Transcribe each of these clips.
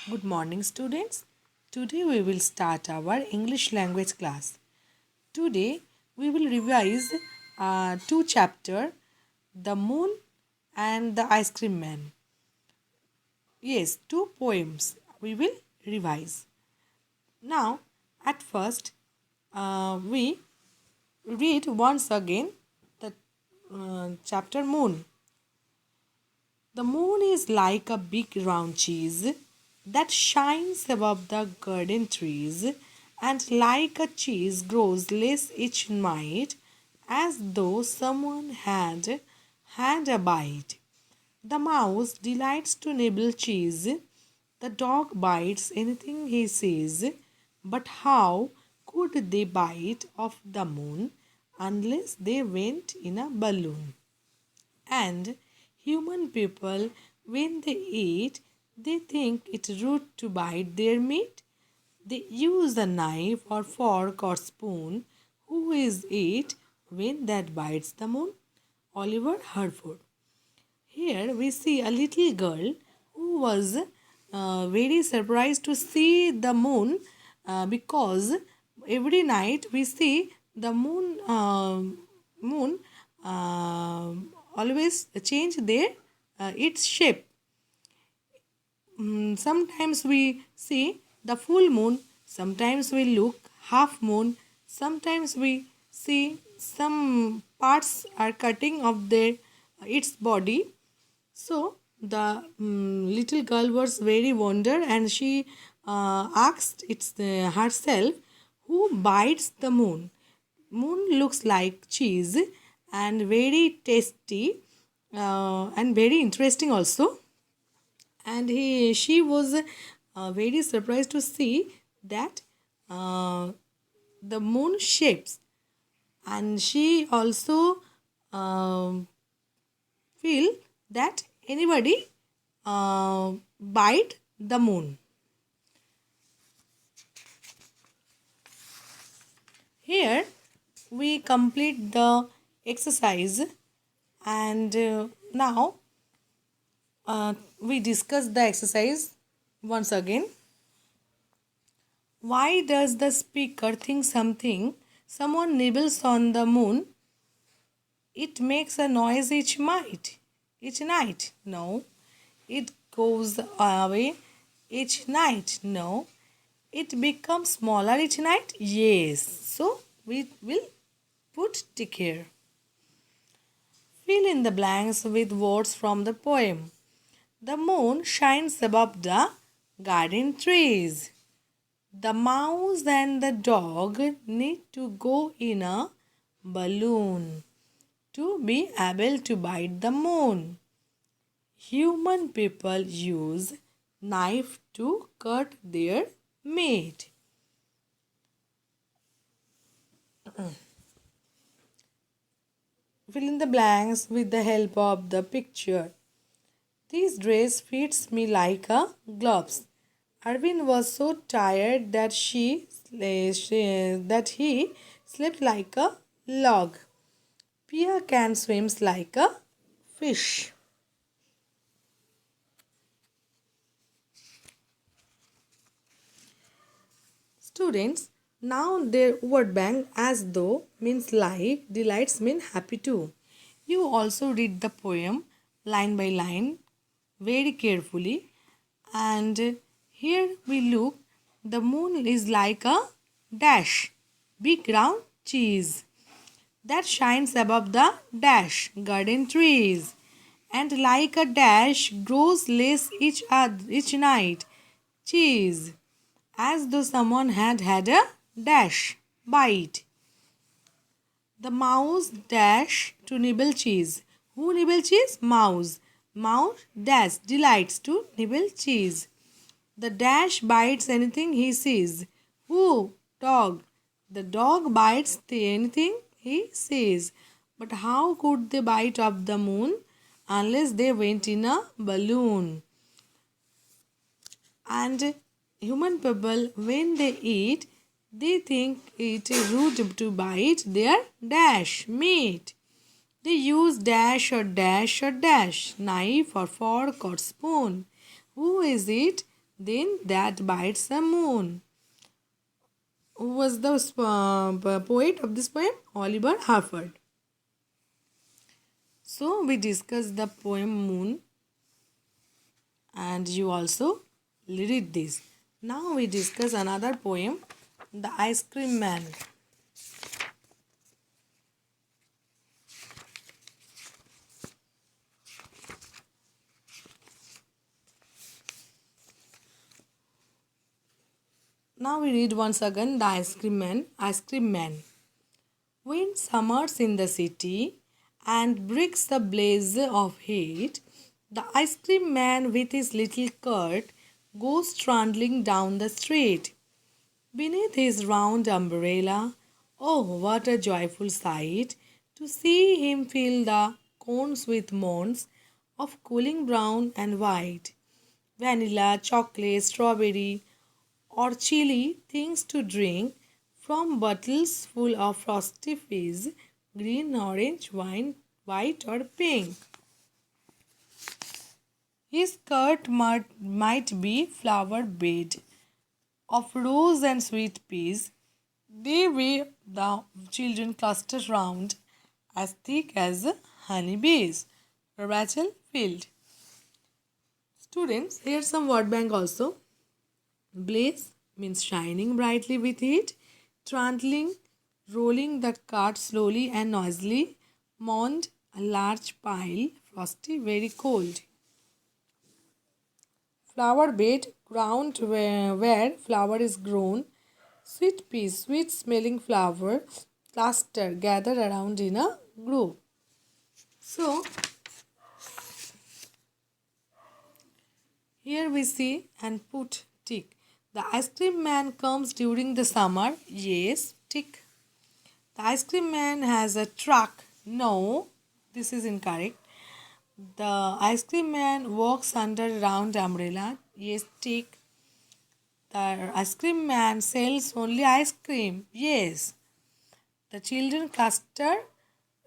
Good morning, students. Today we will start our English language class. Today we will revise two chapter, The Moon and the Ice Cream Man. Yes, two poems we will revise. Now, at first, we read once again the chapter Moon. The moon is like a big round cheese that shines above the garden trees, and like a cheese grows less each night, as though someone had had a bite. The mouse delights to nibble cheese. The dog bites anything he sees. But how could they bite off the moon unless they went in a balloon? And human people, when they eat, they think it rude to bite their meat. They use a knife or fork or spoon. Who is it when that bites the moon? Oliver Herford. Here we see a little girl who was very surprised to see the moon because every night we see the moon uh, always change their its shape. Sometimes we see the full moon, sometimes we look half moon, sometimes we see some parts are cutting of their its body. So the little girl was very wonder, and she asked herself, who bites the moon? Moon looks like cheese and very tasty and very interesting also. And she was very surprised to see that uh, the moon shapes, and she also feel that anybody bite the moon. Here we complete the exercise, and now we discuss the exercise once again. Why does the speaker think someone nibbles on the moon? It makes a noise each night. No. It goes away each night. No. It becomes smaller each night. Yes. So we will put tick here. Fill in the blanks with words from the poem. The moon shines above the garden trees. The mouse and the dog need to go in a balloon to be able to bite the moon. Human people use knife to cut their meat. Fill in the blanks with the help of the picture. This dress fits me like a gloves. Arvind was so tired that that he slept like a log. Pia can swims like a fish. Students, now their word bank as though means like, delights mean happy too. You also read the poem line by line very carefully, and here we look, the moon is like a dash, big round cheese that shines above the dash garden trees, and like a dash grows less each night cheese, as though someone had had a dash bite. The mouse dash to nibble cheese. Who nibble cheese? Mouse. Mouse dash delights to nibble cheese. The dash bites anything he sees. Who? Dog. The dog bites anything he sees. But how could they bite off the moon unless they went in a balloon? And human people, when they eat, they think it is rude to bite their dash meat. They use dash or dash or dash, knife or fork or spoon. Who is it then that bites the moon. Who was the poet of this poem? Oliver Harford. So we discussed the poem Moon and you also read this. Now we discuss another poem, The Ice Cream Man. Now we read once again The Ice Cream Man. Ice Cream Man. When summer's in the city and breaks the blaze of heat, the ice cream man with his little cart goes trundling down the street. Beneath his round umbrella, oh, what a joyful sight to see him fill the cones with moons of cooling brown and white, vanilla, chocolate, strawberry, or chili things to drink from bottles full of frosty fizz, green, orange, wine, white, or pink. His skirt might be flower bed of rose and sweet peas. They weigh the children cluster round as thick as honey bees. Rachel Field. Students, here's some word bank also. Blaze means shining brightly with heat. Trundling, rolling the cart slowly and noisily. Mound, a large pile, frosty, very cold. Flower bed, ground where flower is grown. Sweet peas, sweet smelling flower, cluster gathered around in a group. So, here we see and put tick. The ice cream man comes during the summer. Yes, tick. The ice cream man has a truck. No, this is incorrect. The ice cream man walks under a round umbrella. Yes, tick. The ice cream man sells only ice cream. Yes. The children cluster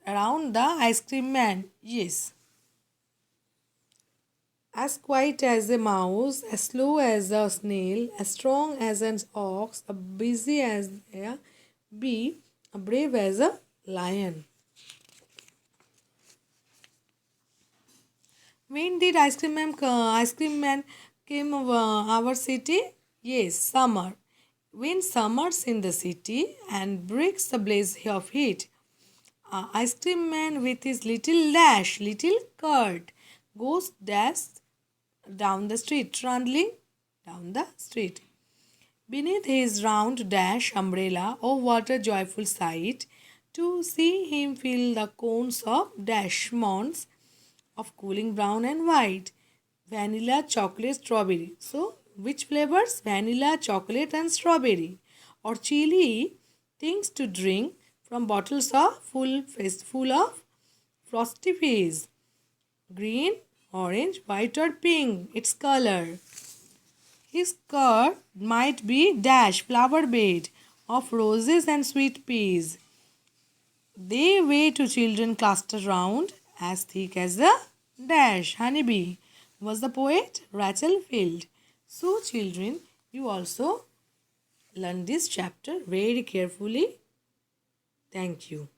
around the ice cream man. Yes. As quiet as a mouse, as slow as a snail, as strong as an ox, as busy as a bee, as brave as a lion. When did ice cream man came our city? Yes, summer. When summer's in the city and breaks the blaze of heat, ice cream man with his little cart, goes dash down the street, trundling down the street. Beneath his round dash umbrella, oh what a joyful sight to see him fill the cones of dash mounds of cooling brown and white, vanilla, chocolate, strawberry. So, which flavors? Vanilla, chocolate, and strawberry, or chili things to drink from bottles of full of frosty fizz. Green, orange, white, or pink. Its color. His skirt might be dash flower bed of roses and sweet peas. They weigh to children cluster round as thick as a dash honeybee. Was the poet Rachel Field. So children, you also learn this chapter very carefully. Thank you.